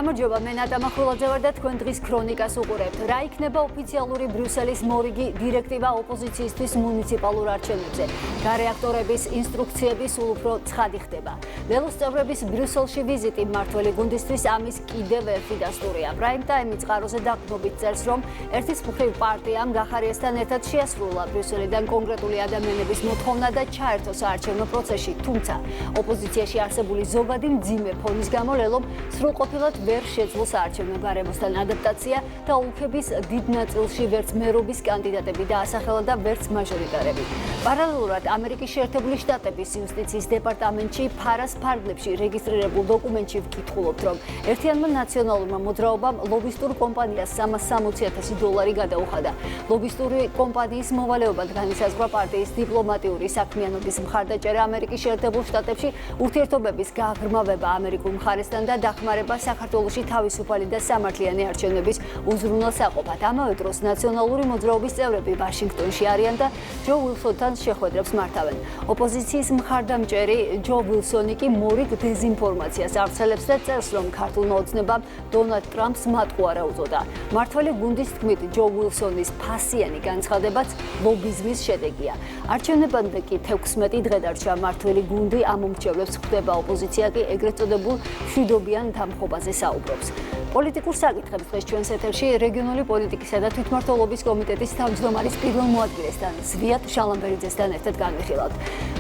გამარჯობა, მე ნატა მახვილაძე ვარ და თქვენ დღის ქრონიკას უყურებთ. რა იქნება ოფიციალური ბრიუსელის მორიგი დირექტივა ოპოზიციისთვის მუნიციპალურ არჩევნებზე? გარეაქტორების ინსტრუქციები სულ უფრო ცხადი ხდება. ლელოს წევრების ბრიუსელში ვიზიტი მმართველი გუნდისთვის ამის კიდევ ერთი დასტურია. პრაიმ ტაიმის წყაროზე დაყრდნობით წერს, რომ ერთის მხრივ პარტიამ გახარიესთან ერთად შეასრულა ბრიუსელიდან კონკრეტული ადამიანების მოთხოვნა და ჩაერთო საარჩევნო პროცესში, თუმცა ოპოზიციაში არსებული ზოგადი მძიმე ფონის გამო ლელომ სრულყოფილად ვერ შეძლო საარჩევნო გარემოსთან ადაპტაცია და ოლქების დიდ ნაწილში ვერც მერობის კანდიდატები დაასახელა და ვერც მაჟორიტარები. პარალელურად ამერიკის შეერთებული შტატების იუსტიციის დეპარტამენტში ფარას ფარგლებში რეგისტრირებულ დოკუმენტში ვკითხულობთ, რომ ერთიანმა ნაციონალურმა მოძრაობამ ლობისტურ კომპანიას $360,000 გადაუხადა. ლობისტური კომპანიის მოვალეობად განისაზღვრა პარტიის დიპლომატიური საქმიანობის მხარდაჭერა ამერიკის შეერთებულ შტატებში, ურთიერთობების გაღრმავება ამერიკულ მხარესთან და დახმარება საქართველოში თავისუფალი და სამართლიანი არჩევნების უზრუნველსაყოფად. ამავე დროს ნაციონალური მოძრაობის წევრები ვაშინგტონში არიან და ჯო ვილსონთან შეხვედრებს მართავენ. ოპოზიციის მხარდამჭერი ჯო ვილსონი კი მორიგ დეზინფორმაციას ავრცელებს და წერს, რომ ქართულმა ოცნებამ დონალდ ტრამპს მატყუარა არა უწოდა. მმართველი გუნდის თქმით, ჯო ვილსონის ფასიანი განცხადებაც ლობიზმის შედეგია. არჩევნებამდე კი 16 დღე დარჩა. მმართველი გუნდი ამომრჩევლებს ხვდება, ოპოზიცია კი ეგრეთ წოდებულ მშვიდობიან დამხობაზე საუბრობს. პოლიტიკურ საკითხებს დღეს ჩვენს ეთერში რეგიონული პოლიტიკისა და თვითმმართველობის კომიტეტის თავმჯდომარის პირველ მოადგილესთან ზვიად შალამბერიძესთან ერთად განვიხილავთ.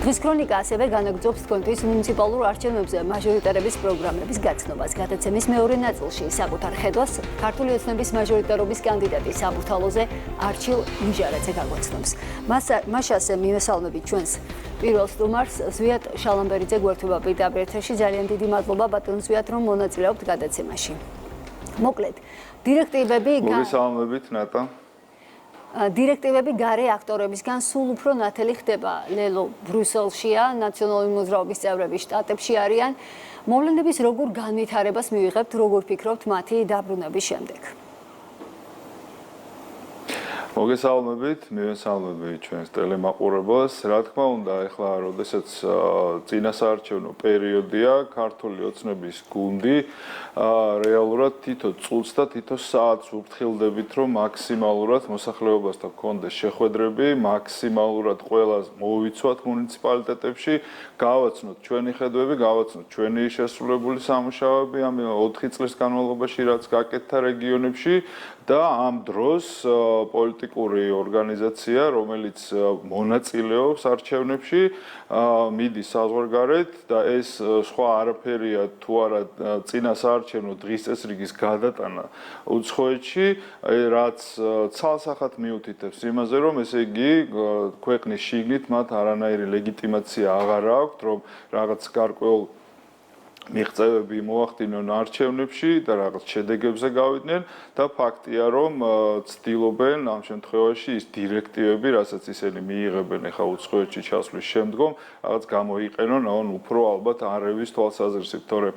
დღის ქრონიკა ასევე განაგრძობს თქვენთვის მუნიციპალურ არჩევნებზე მაჟორიტარების პროგრამების გაცნობას. გადაცემის მეორე ნაწილში საკუთარ ხედვას ქართული ოცნების მაჟორიტარობის კანდიდატი საბურთალოზე არჩილ ნიჟარაძე გაგვაცნობს. მასასე მივესალმებით ჩვენს პირველ სტუმარს ზვიად შალამბერიძე გვერდება პირდაპირ ეთერში. ძალიან დიდი მადლობა ბატონ ზვიად, რომ მონაწილეობთ გადაცემაში. მოკლედ, მოგესალმებით ნატა. დირექტივები გარე აქტორებისგან სულ უფრო ნათელი ხდება. ლელო ბრიუსელშია, ნაციონალური მოძრაობის წევრები შტატებში არიან. მოვლენების როგორ განვითარებას მივიღებთ, როგორ ფიქრობთ მათი დაბრუნების შემდეგ? მოგესალმებით, მივესალმებით ჩვენს ტელემაყურებელს. რა თქმა უნდა, ეხლა როდესაც წინასაარჩევნო პერიოდია, ქართული ოცნების გუნდი რეალურად თითო წუთს და თითო საათს ვფრთხილდებით, რომ მაქსიმალურად მოსახლეობასთან გქონდეს შეხვედრები, მაქსიმალურად ყველას მოვიცვათ მუნიციპალიტეტებში, გავაცნოთ ჩვენი ხედვები, გავაცნოთ ჩვენი შესრულებული სამუშაოები ამ 4 წლის განმავლობაში, რაც გაკეთდა რეგიონებში და ამ დროს პოლიტიკური ორგანიზაცია, რომელიც მონაწილეობს არჩევნებში, მიდის საზღვარგარეთ და ეს სხვა არაფერია თუ არა წინასაარჩევნო დღის წესრიგის გადატანა უცხოეთში, რაც ცალსახად მიუთითებს იმაზე, რომ ესე იგი ქვეყნის შიგნით მათ არანაირი ლეგიტიმაცია აღარ აქვთ, რომ რაღაც გარკვეულ მიღწევები მოახდინონ არჩევნებში და რაღაც შედეგებზე გავიდნენ და ფაქტია, რომ ცდილობენ ამ შემთხვევაში ის დირექტივები, რასაც ისინი მიიღებენ ახლა უცხოეთში ჩასვლის შემდგომ, რაღაც გამოიყენონ ან უფრო ალბათ არევის თვალსაზრისით, თორემ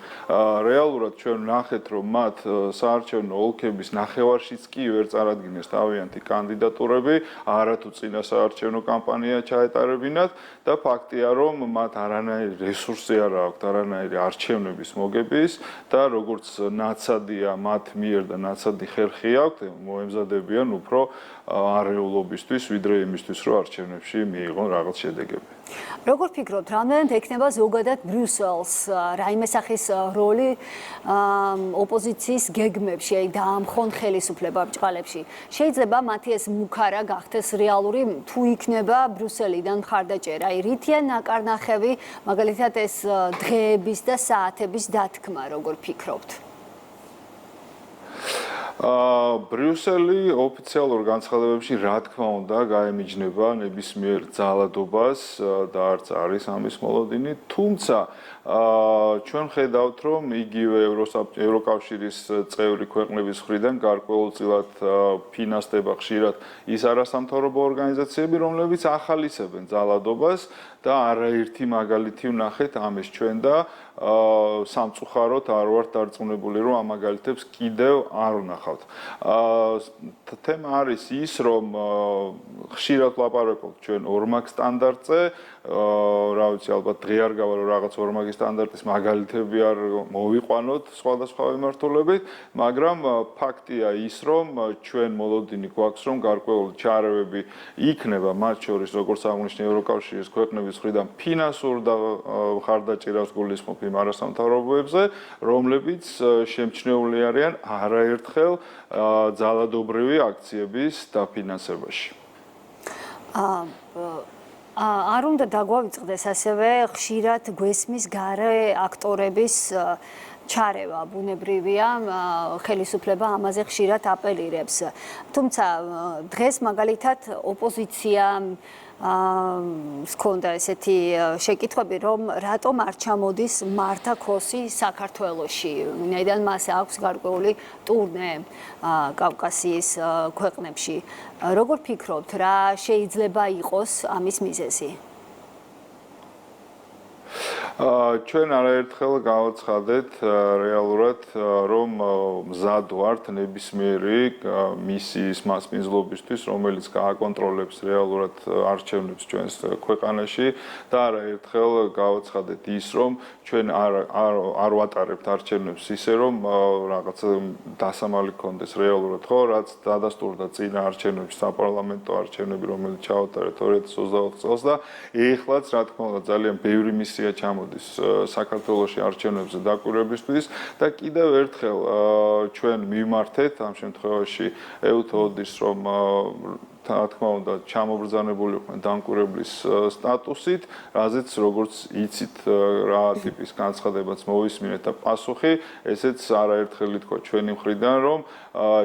რეალურად ჩვენ ვნახეთ, რომ მათ საარჩევნო ოლქების ნახევარშიც კი ვერ წარადგინეს თავიანთი კანდიდატურები, არათუ წინასაარჩევნო კამპანია ჩაეტარებინათ და ფაქტია, რომ მათ არანაირი რესურსი არ აქვთ, არანაირი არჩევნების მოგების და როგორც ნაცადია მათ მიერ და ნაცადი ხერხი აქვთ, მოემზადებიან უფრო არეულობისთვის, ვიდრე იმისთვის, რომ არჩევნებში მიიღონ რაღაც შედეგები. როგორ ფიქრობთ, რამდენად ექნება ზოგადად ბრიუსელს რაიმე სახის როლი ოპოზიციის გეგმებში, აი დაამხონ ხელისუფლება ბრჭყალებში? შეიძლება მათი ეს მუქარა გახდეს რეალური, თუ იქნება ბრიუსელიდან მხარდაჭერა, აი რითია ნაკარნახევი, მაგალითად ეს დღეების და საათების დათქმა, როგორ ფიქრობთ? ბრიუსელი ოფიციალურ განცხადებებში რა თქმა უნდა გაემიჯნება ნებისმიერ ძალადობას და არც არის ამის მოლოდინი, თუმცა ჩვენ ხედავთ, რომ იგივე ევროკავშირის წევრი ქვეყნების მხრიდან გარკვეულწილად ფინანსდება ხშირად ის არასამთავრობო ორგანიზაციები, რომლებიც ახალისებენ ძალადობას და არაერთი მაგალითი ვნახეთ ამის ჩვენ და სამწუხაროდ არ ვართ დარწმუნებული, რომ ამ მაგალითებს კიდევ არ ვნახავთ. თემა არის ის, რომ ხშირად ვლაპარაკობთ ჩვენ ორმაგ სტანდარტზე, რა ვიცი, ალბათ დღე არ გავა, რომ რაღაც ორმაგი სტანდარტის მაგალითები არ მოვიყვანოთ სხვადასხვა მიმართულებით, მაგრამ ფაქტია ის, რომ ჩვენ მოლოდინი გვაქვს, რომ გარკვეული ჩარევები იქნება, მათ შორის, როგორც აღნიშნე ევროკავშირის ქვეყნების მხრიდან ფინანსურ და მხარდაჭერას გულისხმობ იმ არასამთავრობოებზე, რომლებიც შემჩნეული არიან არაერთხელ ძალადობრივი აქციების დაფინანსებაში. არ უნდა დაგვავიწყდეს ასევე ხშირად გვესმის გარე აქტორების ჩარევა ბუნებრივია, ხელისუფლება ამაზე ხშირად აპელირებს. თუმცა დღეს მაგალითად ოპოზიცია სქონდა ესეთი შეკითხვები, რომ რატომ არ ჩამოდის მართა ქოსი საქართველოში, ვინაიდან მას აქვს გარკვეული ტურნე კავკასიის ქვეყნებში. როგორ ფიქრობთ, რა შეიძლება იყოს ამის მიზეზი? ჩვენ არაერთხელ გავაცხადეთ რეალურად, რომ მზად ვართ ნებისმიერი მისიის მასპინძლობისთვის, რომელიც გააკონტროლებს რეალურად არჩევნებს ჩვენს ქვეყანაში და არაერთხელ გავაცხადეთ ის, რომ ჩვენ არ ვატარებთ არჩევნებს ისე, რომ რაღაც დასამალი გქონდეს რეალურად, ხო, რაც დადასტურდა წინა არჩევნებში, საპარლამენტო არჩევნები, რომელიც ჩაუტარეთ 2024 წელს და ეხლაც, რა თქმა უნდა, ძალიან ბევრი მისია ჩამოდის საქართველოში არჩევნებზე დაკვირვებისთვის და კიდევ ერთხელ ჩვენ მივმართეთ ამ შემთხვევაში ევთოდის, რომ რა თქმა უნდა ჩამობრძანებული იყვნენ დამკვირვებლის სტატუსით, რაზეც როგორც იცით რა ტიპის განცხადებაც მოვისმინეთ და პასუხი, ესეც არაერთხელ ითქვა ჩვენი მხრიდან, რომ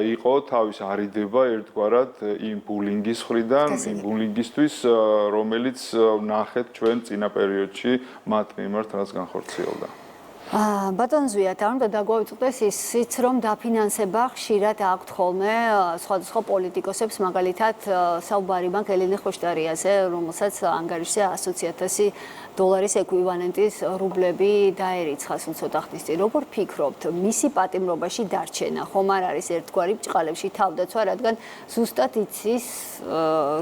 იყო თავის არიდება ერთგვარად იმ ბულინგის მხრიდან, იმ ბულინგისთვის, რომელიც ნახეთ ჩვენ წინა პერიოდში მათ მიმართ რაც განხორციელდა. ბატონ ზვიათ, არ უნდა დაგვავიწყდეს ისიც, რომ დაფინანსება ხშირად აქვთ ხოლმე სხვადასხვა პოლიტიკოსებს, მაგალითად საუბარი მაქვს ელენე ხოშტარიაზე, რომელსაც ანგარიშზე 100,000 დოლარის ეკვივალენტის რუბლები დაერიცხა სულ ცოტა ხნის წინ. როგორ ფიქრობთ, მისი პატიმრობაში დარჩენა ხომ არ არის ერთგვარი ბრჭყალებში თავდაცვა, რადგან ზუსტად იცის,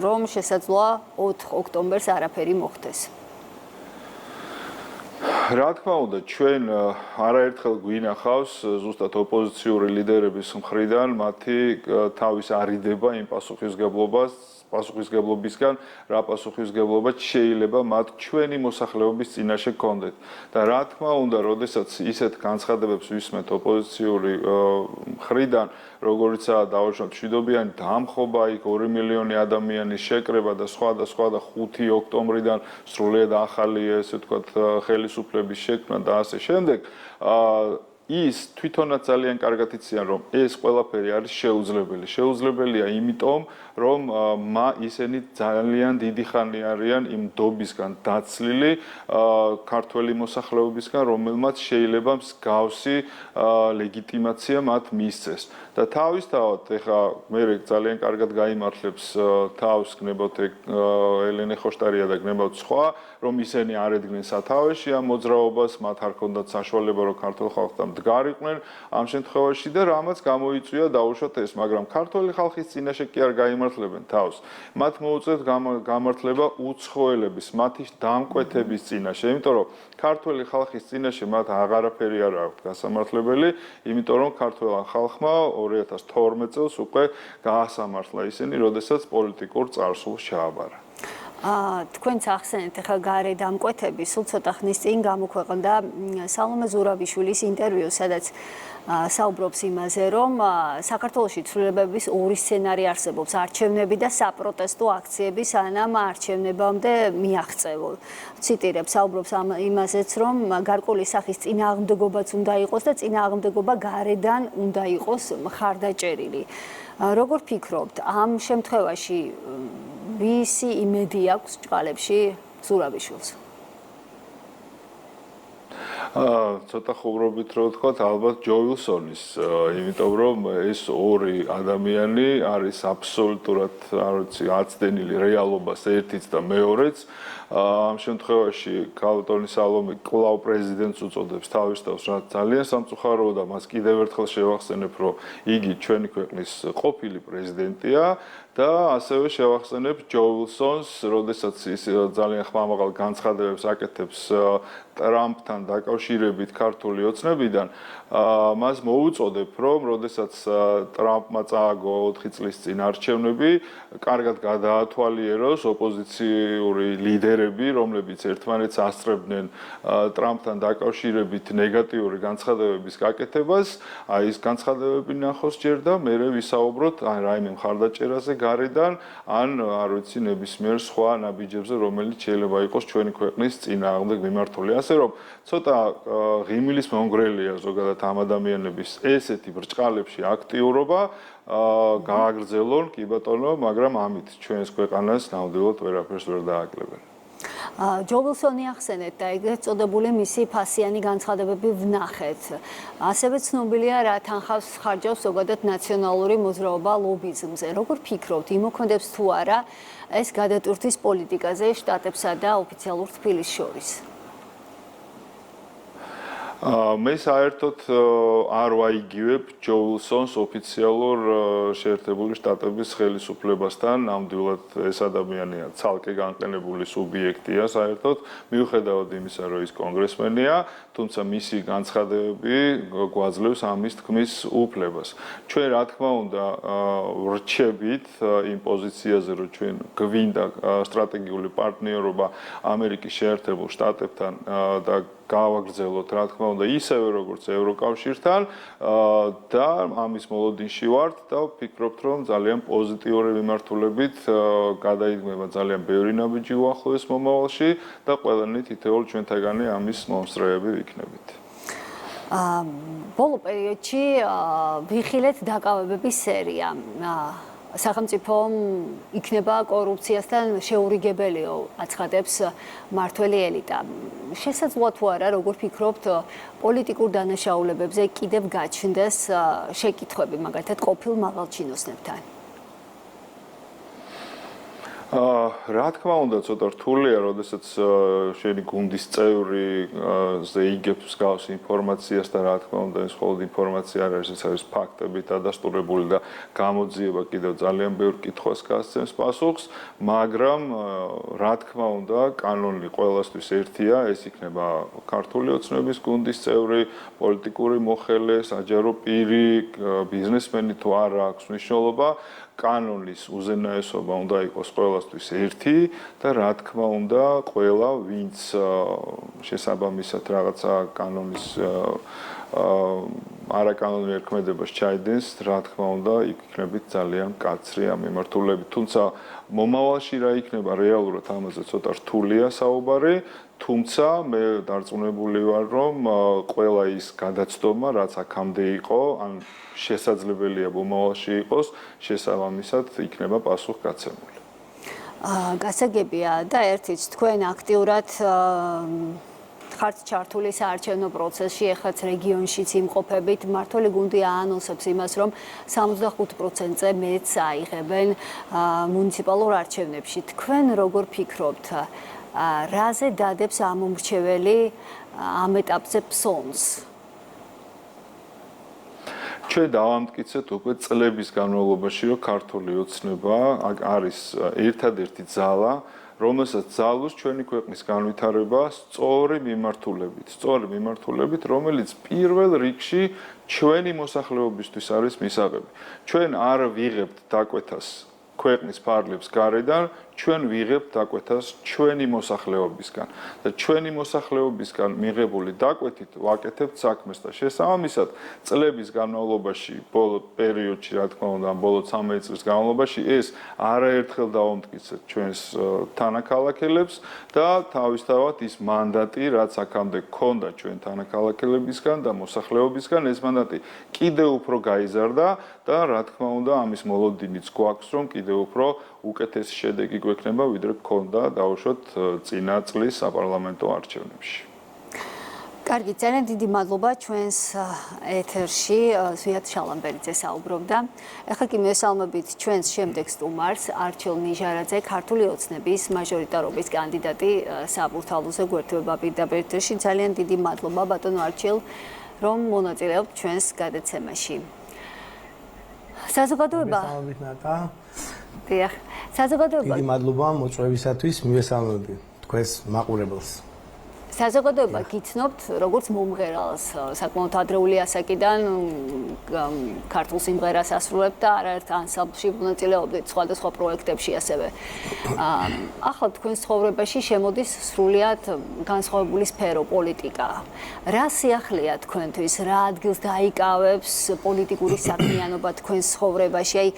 რომ შესაძლოა 4 ოქტომბერს არაფერი მოხდეს? რა თქმა უნდა, ჩვენ არაერთხელ გვინახავს ზუსტად ოპოზიციური ლიდერების მხრიდან მათი თავის არიდება იმ პასუხისგებლობისგან, რა პასუხისგებლობაც შეიძლება მათ ჩვენი მოსახლეობის წინაშე გქონდეთ. და რა თქმა უნდა, როდესაც ისეთ განცხადებებს ვისმენთ ოპოზიციური მხრიდან, როგორიცაა დავუშვათ მშვიდობიანი დამხობა, იქ 2 მილიონი ადამიანის შეკრება და სხვა და 5 ოქტომბრიდან სრულიად ახალი, ესე ვთქვათ, ხელისუფლების შექმნა და ასე შემდეგ, ის თვითონაც ძალიან კარგად იციან, რომ ეს ყველაფერი არის შეუძლებელი. შეუძლებელია იმიტომ, რომ ისინი ძალიან დიდი ხანი არიან იმ დობისგან დაცლილი ქართველი მოსახლეობისგან, რომელმაც შეიძლება მსგავსი ლეგიტიმაცია მათ მისცეს. და თავისთავად, ეხლა მე ძალიან კარგად გაიმართლებს თავს გნებავთ ელენე ხოშტარია და გნებავთ სხვა, რომ ისინი არ ედგნენ სათავეში ამ მოძრაობას, მათ არ ჰქონდათ საშუალება, რომ ქართულ ხალხთან მდგარიყვნენ ამ შემთხვევაში და რამაც გამოიწვია დაუშვათ ეს, მაგრამ ქართული ხალხის წინაშე კი არ გაიმართლებენ თავს. მათ მოუწევთ გამართლება უცხოელების, მათი დამკვეთების წინაშე, იმიტომ რომ ქართული ხალხის წინაშე მათ აღარაფერი არ აქვს გასამართლებელი, იმიტომ რომ ქართულ ხალხმა 2012 წელს უკვე გაასამართლა ისინი, როდესაც პოლიტიკურ წარსულს ჩააბარა. თქვენც ახსენეთ, ახლა გარე დამკვეთები სულ ცოტა ხნის წინ გამოქვეყნდა სალომე ზურაბიშვილის ინტერვიუ, სადაც საუბრობს იმაზე, რომ საქართველოში ცვლილებების ორი სცენარი არსებობს, არჩევნები და საპროტესტო აქციები, სანამ არჩევნებამდე მიაღწევო. ციტირებ, საუბრობს იმაზეც, რომ გარკვეული სახის წინააღმდეგობაც უნდა იყოს და წინააღმდეგობა გარედან უნდა იყოს მხარდაჭერილი. როგორ ფიქრობთ, ამ შემთხვევაში ვისი იმედი აქვს ჭყალებში ზურაბიშვილს? ცოტა ხუმრობით რო ვთქვათ, ალბათ ჯო ვილსონის, იმიტომ რომ ეს ორი ადამიანი არის აბსოლუტურად, არ ვიცი, აცდენილი რეალობას ერთიც და მეორეც. ამ შემთხვევაში ქალბატონი სალომე კვლავ პრეზიდენტს უწოდებს თავის თავს, რაც ძალიან სამწუხაროა და მას კიდევ ერთხელ შევახსენებ, რომ იგი ჩვენი ქვეყნის ყოფილი პრეზიდენტია და ასევე შევახსენებ ჯო ვილსონს, როდესაც ის ძალიან ხმამაღალ განცხადებებს აკეთებს ტრამპთან დაკავშირებით ქართული ოცნებიდან, მას მოუწოდებ, რომ როდესაც ტრამპმა წააგო 4 წლის წინ არჩევნები, კარგად გადაათვალიეროს ოპოზიციური ლიდერები, რომლებიც ერთმანეთს ასწრებდნენ ტრამპთან დაკავშირებით ნეგატიური განცხადებების გაკეთებას, აი ეს განცხადებები ნახოს ჯერ და მერე ვისაუბროთ ან რაიმე მხარდაჭერაზე გარედან, ან არ ვიცი ნებისმიერ სხვა ნაბიჯებზე, რომელიც შეიძლება იყოს ჩვენი ქვეყნის წინააღმდეგ მიმართული. ასე რომ ცოტა ღიმილის მონგრელია ზოგადად ამ ადამიანების ესეთი ბრჭყალებში აქტიურობა, გააგრძელონ კი ბატონო, მაგრამ ამით ჩვენს ქვეყანას ნამდვილად ვერაფერს ვერ დააკლებენ. ჯო ვილსონი ახსენეთ და ეგრეთ წოდებული მისი ფასიანი განცხადებები ვნახეთ. ასევე ცნობილია, რა თანხავს ხარჯავს ზოგადად ნაციონალური მოძრაობა ლობიზმზე. როგორ ფიქრობთ, იმოქმედებს თუ არა ეს გადატვირთვის პოლიტიკაზე შტატებსა და ოფიციალურ თბილისს შორის? მე საერთოდ არ ვაიგივებ ჯო ვილსონს ოფიციალურ შეერთებული შტატების ხელისუფლებასთან, ნამდვილად ეს ადამიანია ცალკე განყენებული სუბიექტია საერთოდ, მიუხედავად იმისა, რომ ის კონგრესმენია, თუმცა მისი განცხადებები გვაძლევს ამის თქმის უფლებას. ჩვენ რა თქმა უნდა ვრჩებით იმ პოზიციაზე, რომ ჩვენ გვინდა სტრატეგიული პარტნიორობა ამერიკის შეერთებულ შტატებთან და გავაგრძელოთ, რა თქმა უნდა, ისევე როგორც ევროკავშირთან და ამის მოლოდინში ვართ და ვფიქრობთ, რომ ძალიან პოზიტიური მიმართულებით გადაიდგმება ძალიან ბევრი ნაბიჯი უახლოეს მომავალში და ყველანი თითოეულ ჩვენთაგანი ამის მომსწრეები ვიქნებით. ბოლო პერიოდში ვიხილეთ დაკავებების სერია. სახელმწიფომ იქნება კორუფციასთან შეურიგებელიო, აცხადებს მმართველი ელიტა. შესაძლოა თუ არა, როგორ ფიქრობთ, პოლიტიკურ დანაშაულებებზე კიდევ გაჩნდეს შეკითხვები, მაგალითად, ყოფილ მაღალჩინოსნებთან? რა თქმა უნდა, ცოტა რთულია, როდესაც შენი გუნდის წევრი ზეიგებს მსგავს ინფორმაციას და რა თქმა უნდა, ეს მხოლოდ ინფორმაცია არ არის, ეს არის ფაქტებით დადასტურებული და გამოძიება კიდევ ძალიან ბევრ კითხვას გასცემს პასუხს, მაგრამ რა თქმა უნდა, კანონი ყველასთვის ერთია, ეს იქნება ქართული ოცნების გუნდის წევრი, პოლიტიკური მოხელე, საჯარო პირი, ბიზნესმენი თუ არა აქვს მნიშვნელობა. კანონის უზენაესობა უნდა იყოს ყველასთვის ერთი და რა თქმა უნდა, ყველა ვინც შესაბამისად რაღაცა კანონის არაკანონიერ ქმედებას ჩაიდენს, რა თქმა უნდა, იქნებით ძალიან მკაცრი ამ მიმართულებით. თუმცა მომავალში რა იქნება რეალურად ამაზე ცოტა რთულია საუბარი, თუმცა მე დარწმუნებული ვარ, რომ ყველა ის გადაცდომა, რაც აქამდე იყო, ან შესაძლებელია მომავალში იყოს, შესაბამისად იქნება პასუხგაცემული. გასაგებია და ერთიც თქვენ აქტიურად ხართ ჩართული საარჩევნო პროცესში, ეხლაც რეგიონშიც იმყოფებით. მმართველი გუნდი აანონსებს იმას, რომ 65%-ზე მეტს აიღებენ მუნიციპალურ არჩევნებში. თქვენ როგორ ფიქრობთ, რაზე დადებს ამომრჩეველი ამ ეტაპზე ფსონს? ჩვენ დავამტკიცეთ უკვე წლების განმავლობაში, რომ ქართული ოცნება არის ერთადერთი ძალა, რომელსაც ძალუს ჩვენი ქვეყნის განვითარება სწორი მიმართულებით, რომელიც პირველ რიგში ჩვენი მოსახლეობისთვის არის მისაღები. ჩვენ არ ვიღებთ დაკვეთას ქვეყნის ფარგლებს გარედან, ჩვენ ვიღებთ დაკვეთას ჩვენი მოსახლეობისგან და ჩვენი მოსახლეობისგან მიღებული დაკვეთით ვაკეთებთ საქმეს და შესაბამისად წლების განმავლობაში, ბოლო პერიოდში, რა თქმა უნდა, ბოლო 13 წლის განმავლობაში ეს არაერთხელ დავამტკიცეთ ჩვენს თანაქალაქელებს და თავისთავად ის მანდატი, რაც აქამდე ჰქონდა ჩვენ თანაქალაქელებისგან და მოსახლეობისგან, ეს მანდატი კიდევ უფრო გაიზარდა და რა თქმა უნდა, ამის მოლოდინიც გვაქვს, რომ კიდევ უფრო უკეთესი შედეგი გვექნება, ვიდრე გქონდა დაუშვათ წინა წლის საპარლამენტო არჩევნებში. კარგი, ძალიან დიდი მადლობა ჩვენს ეთერში ზვიად შალამბერიძე საუბრობდა. ეხლა კი მესალმებით ჩვენს შემდეგ სტუმარს არჩილ ნიჟარაძე, ქართული ოცნების მაჟორიტარობის კანდიდატი საბურთალოზე გვერდება პირდაპირ ეთერში. ძალიან დიდი მადლობა ბატონო არჩილ, რომ მონაწილეობთ ჩვენს გადაცემაში. საზოგადოება. მესალმებით ნატა. დიახ. საზოგადოება. დიდი მადლობა მოწვევისათვის, მივესალმები თქვენს მაყურებელს. საზოგადოება გიცნობთ როგორც მომღერალს, საკმაოდ ადრეული ასაკიდან ქართულ სიმღერას ასრულებთ და არაერთ ანსამბლში მონაწილეობდით სხვადასხვა პროექტებში ასევე. ახლა თქვენს ცხოვრებაში შემოდის სრულიად განსხვავებული სფერო პოლიტიკა. რა სიახლეა თქვენთვის, რა ადგილს დაიკავებს პოლიტიკური საქმიანობა თქვენს ცხოვრებაში? აი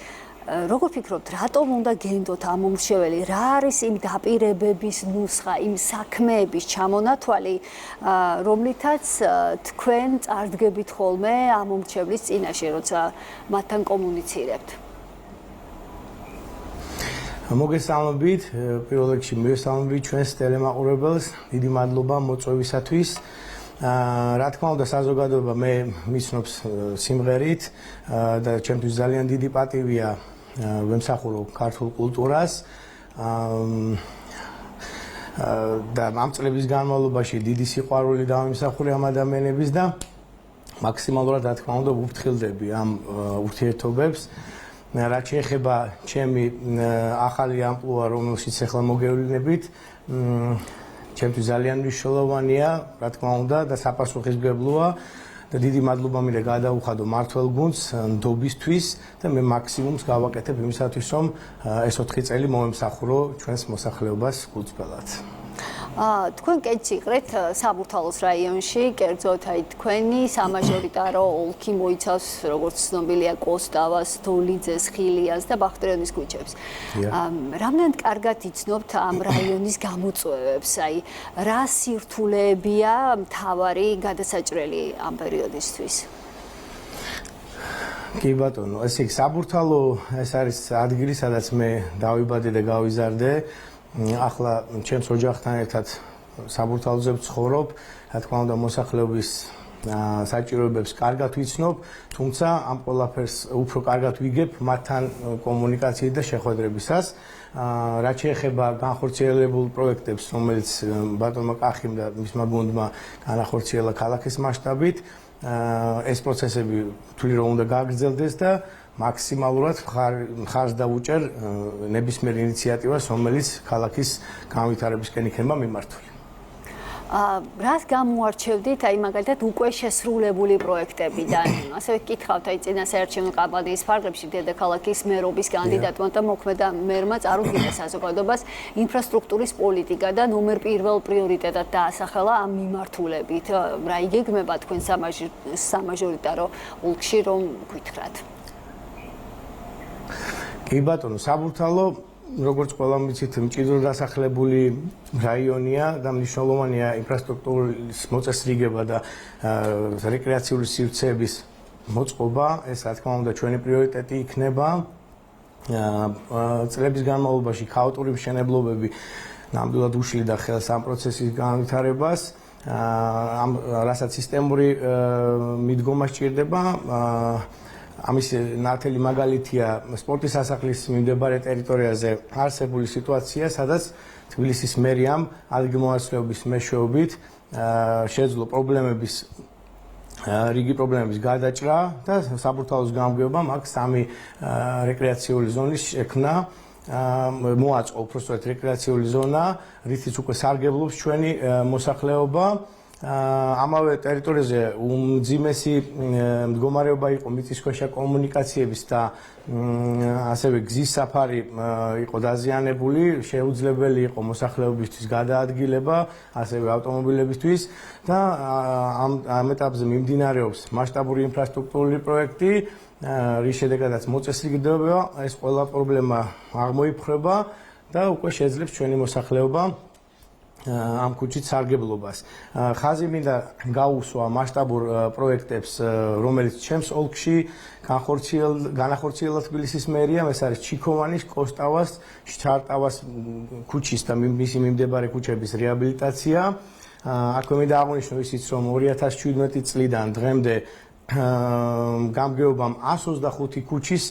როგორ ფიქრობთ, რატომ უნდა გენდოთ ამ მომრჩეველი? რა არის იმ დაპირებების ნუსხა, იმ საქმეების ჩამონათვალი, რომლითაც თქვენ წარდგებით ხოლმე ამ მომრჩევლის წინაშე, როცა მათთან კომუნიცირებთ? მოგესალმებით, პირველ რიგში მივესალმებით ჩვენს ტელემაყურებელს. დიდი მადლობა მოწვევისათვის. რა თქმა უნდა, საზოგადოება მე მიცნობს სიმღერით და ჩემთვის ძალიან დიდი პატივია ვემსახურო ქართულ კულტურას და ამ წლების განმავლობაში დიდი სიყვარული დავიმსახურე ამ ადამიანების და მაქსიმალურად რა თქმა უნდა ვუფრთხილდები ამ ურთიერთობებს. რაც შეეხება ჩემი ახალი ამპლუა, რომელშიც ახლა მოგევლინებით, ჩემთვის ძალიან მნიშვნელოვანია, რა თქმა უნდა, და საპასუხისმგებლოა და დიდი მადლობა მინდა გადაუხადო მართველ გუნდს ნდობისთვის და მე მაქსიმუმს გავაკეთებ იმისათვის, რომ ეს 4 წელი მომემსახურო ჩვენს მოსახლეობას გულწრფელად. თქვენ კეთს იყრეთ საბურთალოს რაიონში, კერძოდ აი თქვენი სამაჟორიტარო ოლქი მოიცავს, როგორც ცნობილია, კოსტავას, დოლიძეს, ხილიას და ბახტრიონის ქუჩებს. რამდენად კარგად იცნობთ ამ რაიონის გამოწვევებს? აი, რა სირთულეებია მთავარი გადასაჭრელი ამ პერიოდისთვის? კი ბატონო, ესე იგი საბურთალო ეს არის ადგილი, სადაც მე დავიბადე და გავიზარდე. ახლა ჩემს ოჯახთან ერთად საბურთალოზე ვცხოვრობ, რა თქმა უნდა მოსახლეობის საჭიროებებს კარგად ვიცნობ, თუმცა ამ ყველაფერს უფრო კარგად ვიგებ მათთან კომუნიკაციით და შეხვედრებისას. რაც შეეხება განხორციელებულ პროექტებს, რომელიც ბატონმა კახიმ და მისმა გუნდმა განახორციელა ქალაქის მასშტაბით, ეს პროცესები თვლი რომ უნდა გააგრძელდეს და მაქსიმალურად მხარს დავუჭერ ნებისმიერ ინიციატივას, რომელიც ქალაქის განვითარებისკენ იქნება მიმართული. რას გამოარჩევდით, აი მაგალითად უკვე შესრულებული პროექტებიდან? ასევე გკითხავთ, აი წინა საერჩევნო კამპანიის ფარგლებში დედაქალაქის მერობის კანდიდატმა და მოქმედა მერმა წარუდგინა საზოგადოებას ინფრასტრუქტურის პოლიტიკა და ნომერ პირველ პრიორიტეტად დაასახელა ამ მიმართულებით. რა იგეგმება თქვენ სამაჟორიტარო ოლქში, რომ გითხრათ? კი ბატონო, საბურთალო როგორც ყველამ ვიცით, მჭიდროდ დასახლებული რაიონია და მნიშვნელოვანია ინფრასტრუქტურის მოწესრიგება და რეკრეაციული სივრცეების მოწყობა. ეს რა თქმა უნდა ჩვენი პრიორიტეტი იქნება. წლების განმავლობაში ქაოტური მშენებლობები ნამდვილად უშლიდა ხელს ამ პროცესის განვითარებას. რასაც სისტემური მიდგომა სჭირდება. ამის ნათელი მაგალითია სპორტის სასახლის მიმდებარე ტერიტორიაზე არსებული სიტუაცია, სადაც თბილისის მერიამ ადგილმონაცვლეობის მეშვეობით შეძლო რიგი პრობლემების გადაჭრა და საბურთალოს გამგეობამ აქ 3 რეკრეაციული ზონის შექმნა. მოაწყო უბრალოდ რეკრეაციული ზონა, რითიც უკვე სარგებლობს ჩვენი მოსახლეობა. ამავე ტერიტორიაზე უმძიმესი მდგომარეობა იყო მიწისქვეშა კომუნიკაციების და ასევე გზის საფარი იყო დაზიანებული, შეუძლებელი იყო მოსახლეობისთვის გადაადგილება, ასევე ავტომობილებისთვის და ამ ეტაპზე მიმდინარეობს მასშტაბური ინფრასტრუქტურული პროექტი, რის შედეგადაც მოწესრიგდება ეს ყველა პრობლემა აღმოიფრხება და უკვე შეძლებს ჩვენი მოსახლეობა ამ ქუჩით სარგებლობას. ხაზი მინდა გაუსვა მასშტაბურ პროექტებს, რომელიც ჩემს ოლქში განახორციელა თბილისის მერიამ, ეს არის ჩიქოვანის, კოსტავას, შჩარტავას ქუჩის და მისი მიმდებარე ქუჩების რეაბილიტაცია. აქვე მე დააღვნიშნო ისიც, რომ 2017 წლიდან დღემდე გამგეობამ 125 ქუჩის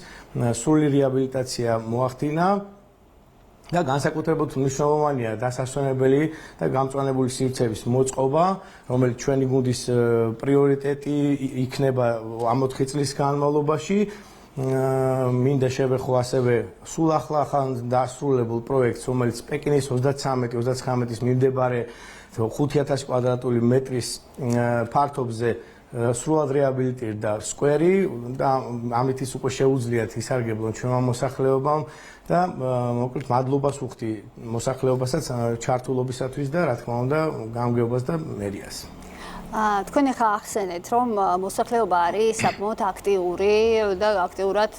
სრული რეაბილიტაცია მოახდინა და განსაკუთრებულად მნიშვნელოვანია დასასვენებელი და გამწვანებული სივრცეების მოწყობა, რომელიც ჩვენი გუნდის პრიორიტეტი იქნება ამ 4 წლის განმავლობაში. მინდა შევეხო ასევე სულ ახლა დასრულებულ პროექტს, რომელიც პეკინის 33-39-ის მიმდებარე 5000 კვადრატული მეტრის ფართობზე სრულად რეაბილიტირდა სკვერი და ამით ის უკვე შეუძლიათ ისარგებლონ ჩვენმა მოსახლეობამ და მოკლედ მადლობას ვუხდი მოსახლეობასაც ჩართულობისათვის და რა თქმა უნდა გამგეობას და მერიას. თქვენ ახლა ახსენეთ, რომ მოსახლეობა არის საკმაოდ აქტიური და აქტიურად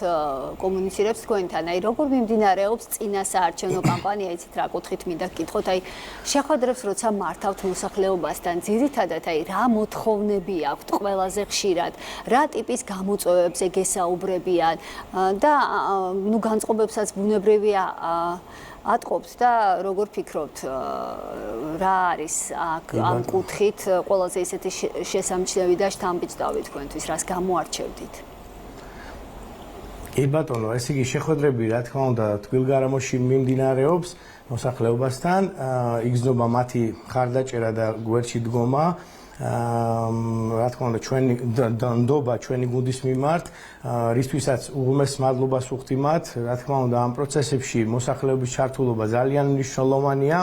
კომუნიცირებს თქვენთან. აი, როგორ მიმდინარეობს წინასაარჩევნო კამპანია, იცით რა კუთხით მინდა გკითხოთ, აი, შეხვედრებს როცა მართავთ მოსახლეობასთან, ძირითადად აი რა მოთხოვნები აქვთ ყველაზე ხშირად, რა ტიპის გამოწვევებზე გესაუბრებიან და ნუ განწყობებსაც ბუნებრივია ატყობთ და როგორ ფიქრობთ რა არის ამ კუთხით ყველაზე ისეთი შესამჩნევი და შთამბეჭდავი თქვენთვის, რას გამოარჩევდით? კი ბატონო, ესე იგი შეხვედრები რა თქმა უნდა თბილგარამოში მიმდინარეობს მოსახლეობასთან, იგრძნობა მათი ხარდაჭერა და გვერდში დგომა. რა თქმა უნდა ჩვენი ნდობა ჩვენი გუნდის მიმართ, რისთვისაც უღმეს მადლობას ვუხდი მათ. რა თქმა უნდა ამ პროცესებში მოსახლეობის ჩართულობა ძალიან მნიშვნელოვანია.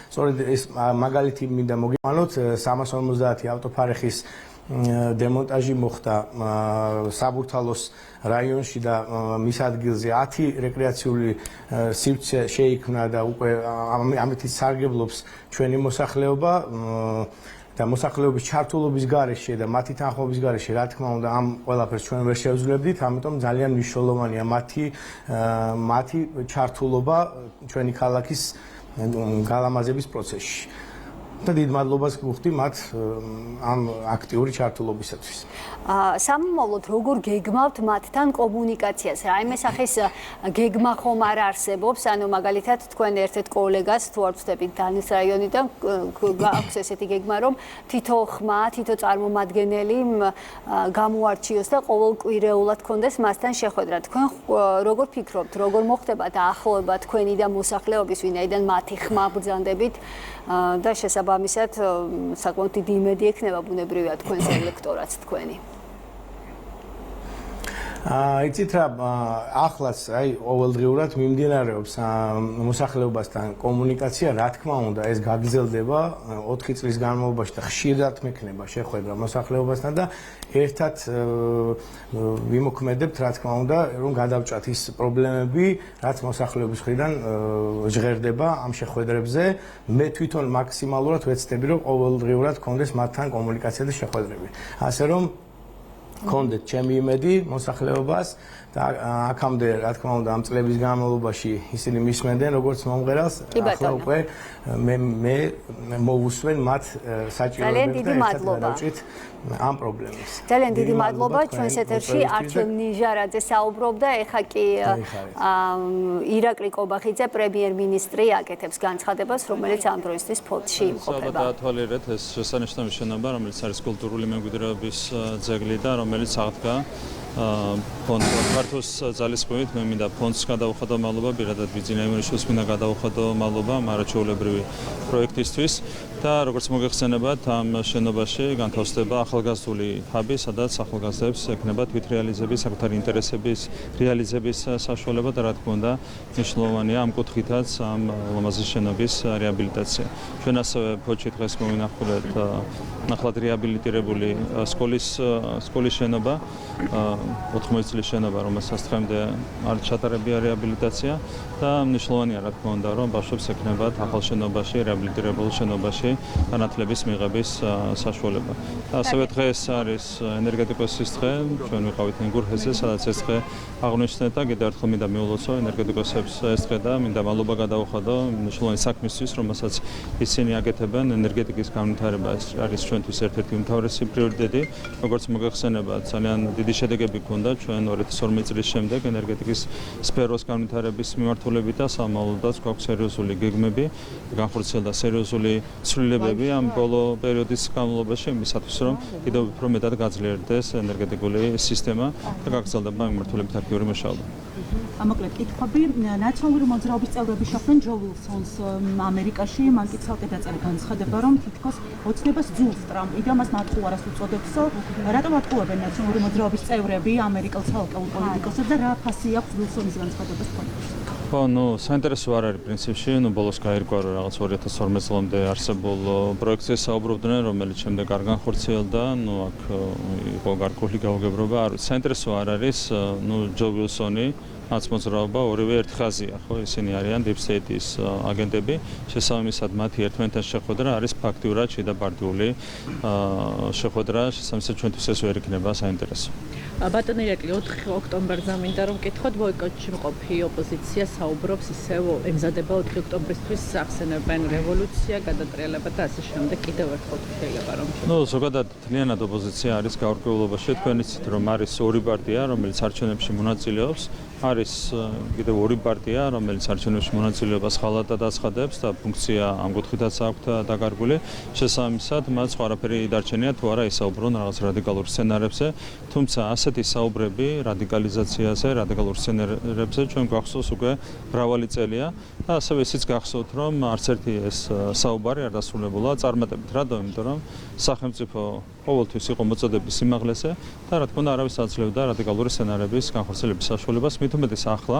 სწორედ ეს მაგალითი მინდა მოგიყვანოთ, 350 ავტოფარეხის დემონტაჟი მოხდა საბურთალოს რაიონში და მის ადგილზე 10 რეკრეაციული სივრცე შეიქმნა და უკვე ამით სარგებლობს ჩვენი მოსახლეობა და მოსახლეობის ჩართულობის გარეშე და მათი თანხმობის გარეშე რა თქმა უნდა ამ ყველაფერს ჩვენ ვერ შევძლებდით, ამიტომ ძალიან მნიშვნელოვანია მათი ჩართულობა ჩვენი ქალაქის გალამაზების პროცესში. და დიდ მადლობას ვუხდი მათ ამ აქტიური ჩართულობისათვის. სამომავლოდ როგორ გეგმავთ მათთან კომუნიკაციას? რაიმე სახის გეგმა ხომ არ არსებობს? ანუ მაგალითად თქვენ ერთ-ერთ კოლეგას თუ არ ვწდებით დანის რაიონიდან გააქვს ესეთი გეგმა, რომ თითო ხმა, თითო წარმომადგენელი გამოარჩიოს და ყოველკვირეულად კონდეს მასთან შეხვედრა. თქვენ როგორ ფიქრობთ, როგორ მოხდება დაახლოება თქვენი და მოსახლეობის, ვინაიდან მათი ხმა ბრძანდებით და შესაბამისად საკმაოდ დიდი იმედი ექნება ბუნებრივია თქვენს ელექტორატს თქვენი. იცით რა, ახლაც აი ყოველდღიურად მიმდინარეობს მოსახლეობასთან კომუნიკაცია, რა თქმა უნდა, ეს გაგრძელდება 4 წლის განმავლობაში და ხშირად მექნება შეხვედრა მოსახლეობასთან და ერთად ვიმოქმედებთ, რა თქმა უნდა, რომ გადავჭათ ის პრობლემები, რაც მოსახლეობის მხრიდან ჟღერდება ამ შეხვედრებზე. მე თვითონ მაქსიმალურად ვეცდები, რომ ყოველდღიურად გქონდეს მათთან კომუნიკაცია და შეხვედრები. ასე რომ გქონდეთ ჩემი იმედი მოსახლეობას და აქამდე რა თქმა უნდა ამ წლების განმავლობაში ისინი მისმენდნენ როგორც მომღერალს, ახლა უკვე მე მოვუსვენ მათ საჭიროებებს და ერთად გადავჭით ამ პრობლემას. ძალიან დიდი მადლობა ჩვენს ეთერში არჩილ ნიჟარაძე საუბრობდა, ეხა კი ირაკლი კობახიძე პრემიერ-მინისტრი აკეთებს განცხადებას, რომელიც ამ დროისთვის ფონდში იმყოფება. დაათვალიერეთ ეს შესანიშნავი შენობა, რომელიც არის კულტურული მემკვიდრეობის ძეგლი და რომელიც აღდგა ფონდ ქართოს ძალისხმევით. მე მინდა ფონდს გადავუხადო მადლობა, პირადად ბიძინა იმრიშვილს მინდა გადავუხადო მადლობა მარაჩვეულებრივი პროექტისთვის და როგორც მოგეხსენებათ ამ შენობაში განთავსდება ახალგაზრდული ჰაბი, სადაც ახალგაზრდებს ექნება თვითრეალიზების, საკუთარი ინტერესების რეალიზების საშუალება და რა თქმა უნდა მნიშვნელოვანია ამ კუთხითაც ამ ლამაზი შენობის რეაბილიტაცია. ჩვენ ასევე ფოჩი დღეს მოვინახულეთ ნახლად რეაბილიტირებული სკოლის შენობა, 80 წლის შენობა, რომელსაც დღემდე არ ჩატარებია რეაბილიტაცია და მნიშვნელოვანია რა თქმა უნდა, რომ ბავშვებს ექნებათ ახალ შენობაში, რეაბილიტირებულ შენობაში განათლების მიღების საშუალება. და ასევე დღეს არის ენერგეტიკოსის დღე, ჩვენ ვიყავით ენგურჰეზე, სადაც ეს დღე აღნიშნეთ და კიდევ ერთხელ მინდა მიულოცო ენერგეტიკოსებს ეს დღე და მინდა მადლობა გადავუხადო მნიშვნელოვანი საქმისთვის, რომელსაც ისინი აკეთებენ. ენერგეტიკის განვითარება არის ჩვენთვის ერთ-ერთი უმთავრესი პრიორიტეტი. როგორც მოგეხსენებათ, ძალიან დიდი შედეგები შედეგები გქონდა ჩვენ 2012 წლის შემდეგ ენერგეტიკის სფეროს განვითარების მიმართულებით და სამომავლოდაც გვაქვს სერიოზული გეგმები, განხორციელდა სერიოზული ცვლილებები ამ ბოლო პერიოდის განმავლობაში იმისათვის, რომ კიდევ უფრო მეტად გაძლიერდეს ენერგეტიკული სისტემა და გაგრძელდება მიმართულებით აქტიური მუშაობა. მოკლედ კითხვები ნაციონალური მოძრაობის წევრები შეხვდნენ ჯო ვილსონს ამერიკაში, მან კი ცალკე დაწერა განცხადება, რომ თითქოს ოცნებას ძულს ტრამპი და მას მარტყუარას უწოდებს. რატომ ატყუებენ ნაციონალური მოძრაობის წევრები ამერიკელ ცალკეულ პოლიტიკოსებს და რა ფასი აქვს ვილსონის განცხადებას თვალყურს? საინტერესო არ არის პრინციპში, ბოლოს გაირკვა რომ რაღაც 2012 წლამდე არსებულ პროექტზე საუბრობდნენ, რომელიც შემდეგ არ განხორციელდა, აქ იყო გარკვეული გაუგებრობა. საინტერესო არ არის, ჯო ვილსონი ნაცმოძრაობა ორივე ერთ ხაზია, ხო, ისინი არიან Deep State-ის აგენტები, შესაბამისად მათი ერთმანეთთან შეხვედრა არის ფაქტიურად შედაბარდული შეხვედრა, შესაბამისად ჩვენთვის ეს ვერ იქნება საინტერესო. ბატონი ირაკლი 4 ოქტომბერზე მინდა რომ გითხოთ ბოიკოტში მყოფი ოპოზიცია საუბრობს ისევ ემზადება 4 ოქტომბრისთვის ახსენებენ რევოლუცია, გადატრიალება და ასე შემდეგ კიდევ ერთხელ შეიძლება რომ ზოგადად თლიანად ოპოზიცია არის გაურკვევლობაში თქვენ იცით რომ არის ორი პარტია რომელიც არჩევნებში მონაწილეობს არის კიდევ ორი პარტია რომელიც არჩევნებში მონაწილეობას ხალხად აცხადებს და ფუნქცია ამ კუთხითაც აქვთ დაკარგული შესაბამისად მათ ყველაფერი დარჩენია თუ არა ისაუბრონ რაღაც რადიკალურ სცენარებზე თუმცა ასეთი საუბრები რადიკალიზაციაზე რადიკალურ სცენარებზე ჩვენ გვახსოვს უკვე მრავალი წელია და ასევე ისიც გახსოვთ რომ არც ერთი ეს საუბარი არ დასრულებულა წარმატებით რადგან იმიტომ რომ სახელმწიფო ყოველთვის იყო მოწოდების სიმაღლეზე და რა თქმა უნდა არავის აძლევდა რადიკალური სცენარების განხორციელების საშუალებას მით უმეტეს ახლა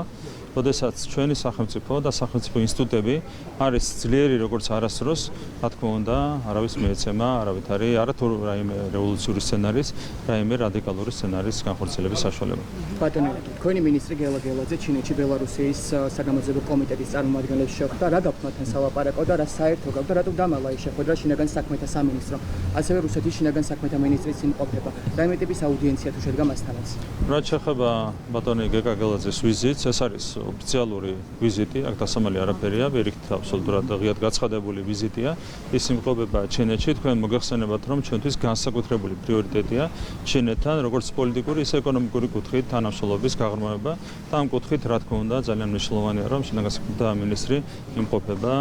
როდესაც ჩვენი სახელმწიფო და სახელმწიფო ინსტიტუტები არის ძლიერი როგორც არასდროს რა თქმა უნდა არავის მიეცემა არავითარი არათუ რაიმე რევოლუციური სცენარის რაიმე რადიკალური სცენარის განხორციელების საშუალება ბატონო თქვენი მინისტრი გელა გელაძე ჩინეთში ბელარუსიის საგამოძიებო კომიტეტის წარმომადგენლებს შეხვდა რა გაქვთ მათთან სალაპარაკო და რა საერთო გაქვთ და რატომ დამალა ის შეხვედრა შინაგან საქმეთა სამინისტრო ასევე რუსეთის შინაგან საქმეთა მინისტრის იმყოფება რაიმე ტიპის აუდიენცია თუ შედგა მასთანაც რაც შეეხება ბატონი გეკა გელაძეს ვიზიტს ეს არის ოფიციალური ვიზიტი აქ დასამალი არაფერია ვერიქით აბსოლუტურად ღიად გაცხადებული ვიზიტია ის იმყოფება ჩინეთში თქვენ მოგეხსენებათ რომ ჩვენთვის განსაკუთრებული პრიორიტეტია ჩინეთთან როგორც პოლიტიკური ისე ეკონომიკური კუთხით თანამშრომლობის გაღრმავება და ამ კუთხით რა თქმა უნდა ძალიან მნიშვნელოვანია რომ შინაგან საქმეთა მინისტრი იმყოფება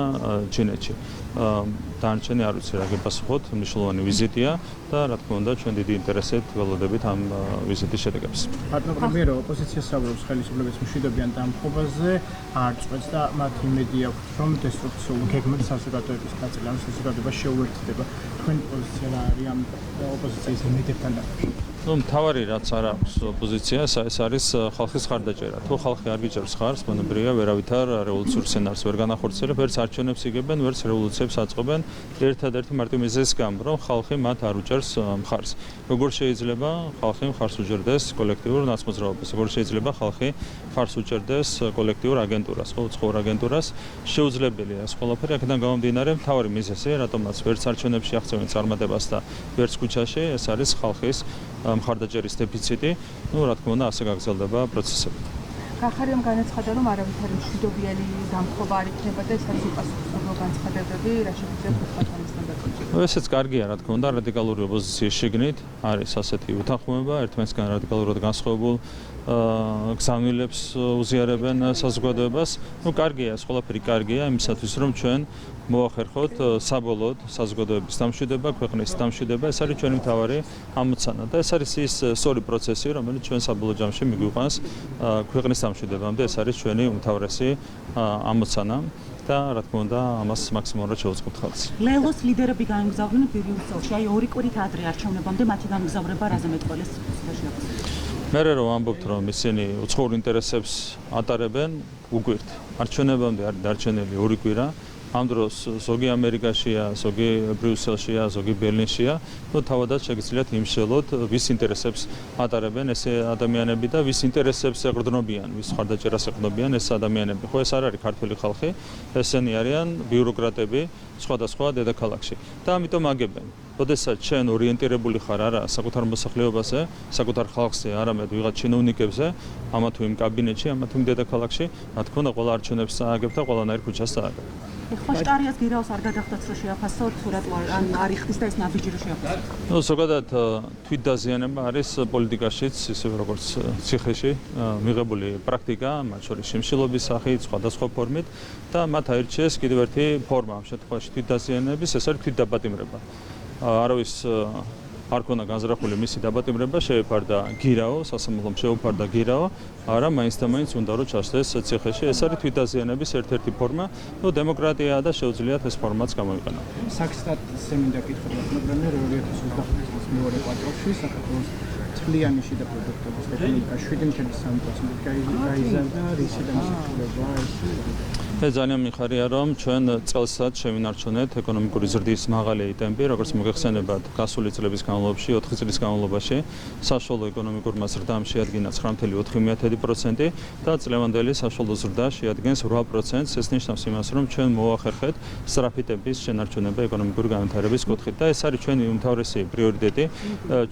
ჩინეთში დანარჩენი არ ვიცი რა გეპასუხოთ მნიშვნელოვანი ვიზიტია და რა თქმა უნდა ჩვენ დიდი ინტერესით ველოდებით ამ ვიზიტის შედეგებს. ბატონო პრემიერო ოპოზიციას საუბრობს ხელისუფლების მშვიდობიან დამხობაზე არ წვეთს და მათ იმედი აქვს რომ დესტრუქციული გეგმები საზოგადოების ნაწილი ამ საზოგადოებას შეუერთდება. თქვენი პოზიცია რა არის ამ ოპოზიციის იმედებთან დაკავშირებით? მთავარი რაც არ აქვს ოპოზიციას ეს არის ხალხის ხარდაჭერა. თუ ხალხი არ გიჭერს ხარს, მონებრივია ვერავითარ რევოლუციურ სცენარს ვერ განახორციელებ, ვერც არჩევნებს იგებენ, ვერც რევოლუციებს აწყობენ. ერთადერთი მარტივ მიზეზის გამო, რომ ხალხი მათ არ უჭერს მხარს. როგორ შეიძლება ხალხი მხარს უჭერდეს კოლექტიურ ნაცმოძრაობას? როგორ შეიძლება ხალხი მხარს უჭერდეს კოლექტიურ აგენტურას, ხო, უცხოურ აგენტურას? შეუძლებელია ეს ყველაფერი აქედან გამომდინარე, მთავარი მიზეზი, რატომაც ვერც არჩევნებში აღწევენ წარმატებას და ვერც ქუჩაში, ეს არის ხალხის მხარდაჭერის დეფიციტი, რა თქმა უნდა, ასე გაგრძელდება პროცესები. გახარიამ განაცხადა, რომ არავითარი მშვიდობიანი დამხობა არ იქნება და ეს არის უპასუხისმგებლო განცხადებები, რა შეგვიძლია თქვენ ამასთან დაკავშირებით. ესეც კარგია, რა თქმა უნდა, რადიკალური ოპოზიციის შიგნით არის ასეთი უთანხმოება, ერთმანეთსგან რადიკალურად განსხვავებულ გზავნილებს უზიარებენ საზოგადოებას. კარგია, ეს ყველაფერი კარგია, იმისათვის რომ ჩვენ მოახერხოთ საბოლოოდ საზოგადოების დამშვიდება, ქვეყნის დამშვიდება, ეს არის ჩვენი მთავარი ამოცანა და ეს არის ის სწორი პროცესი, რომელიც ჩვენ საბოლოო ჯამში მიგვიყვანს ქვეყნის დამშვიდებამდე, ეს არის ჩვენი უმთავრესი ამოცანა. და რა თქმა უნდა ამას მაქსიმალურად შევუწყობთ ხალხს. ლელოს ლიდერები გაემგზავრნენ ბირიუსელში, აი ორი კვირით ადრე არჩევნებამდე მათი გამგზავრება რაზე მეტყველეს მე რომ ამბობთ რომ ისინი უცხოურ ინტერესებს ატარებენ უგვირთ არჩევნებამდე არის დარჩენილი ორი კვირა ამ დროს ზოგი ამერიკაშია, ზოგი ბრიუსელშია, ზოგი ბერლინშია, ნუ თავადაც შეგიძლიათ იმშელოთ, ვის ინტერესებს ატარებენ ეს ადამიანები და ვის ინტერესებს ეყრდნობიან, ვის ხარდაჭერას ეყრდნობიან ეს ადამიანები. ხო, ეს არ არის ქართული ხალხი, ესენი არიან ბიუროკრატები სხვადასხვა დედაქალაქში და ამიტომ აგებენ. როდესაც შენ ორიენტირებული ხარ არა საკუთარ მოსახლეობაზე, საკუთარ ხალხზე, არამედ ვიღაც ჩინოვნიკებზე, ამა თუ იმ კაბინეტში, ამა თუ იმ დედაქალაქში, რა თქმა უნდა, ყველა არჩევნებს წააგებ და ყველანაირ ქუჩას წააგებ. ეხლა შტარიას გირაოს არ გადახდათ რომ შეაფასოთ თუ რატო ან არ იხდის და ეს ნაბიჯი რომ შეაფასოთ. ნუ ზოგადად თვითდაზიანება არის პოლიტიკაშიც ისე როგორც ციხეში მიღებული პრაქტიკა, მათ შორის შემშილობის სახით, სხვადასხვა ფორმით და მათ აირჩიეს კიდევ ერთი ფორმა ამ შემთხვევაში თვითდაზიანების, ეს არის თვითდაბატიმრება. არავის არ ქონდა განზრახული მისი დაბატიმრება, შეეფარდა გირაო, სასამართლომ შეუფარდა გირაო, არა მაინც და მაინც უნდა რომ ჩასდეს ციხეში. ეს არის თვითდაზიანების ერთ-ერთი ფორმა, ნუ დემოკრატიაა და შეუძლიათ ეს ფორმაც გამოიყენო. საქსტატზე მინდა კითხვა, მაგრამ 2025 წლის მეორე კვარტალში საქართველოს თლიანი შიდა პროდუქტების ეკონომიკა 7.3% გაიზარდა, რისი დამსახურება ეს ძალიან მიხარია რომ ჩვენ წელსაც შევინარჩუნეთ ეკონომიკური ზრდის მაღალი ტემპი, როგორც მოგეხსენებათ, გასული წლების განმავლობაში, 4 წლის განმავლობაში საშუალო ეკონომიკურმა ზრდამ შეადგინა 9.4% და წლევანდელი საშუალო ზრდა შეადგენს 8%. ეს ნიშნავს იმას, რომ ჩვენ მოახერხეთ სწრაფი ტემპის შენარჩუნება ეკონომიკური განვითარების კუთხით და ეს არის ჩვენი უმთავრესი პრიორიტეტი.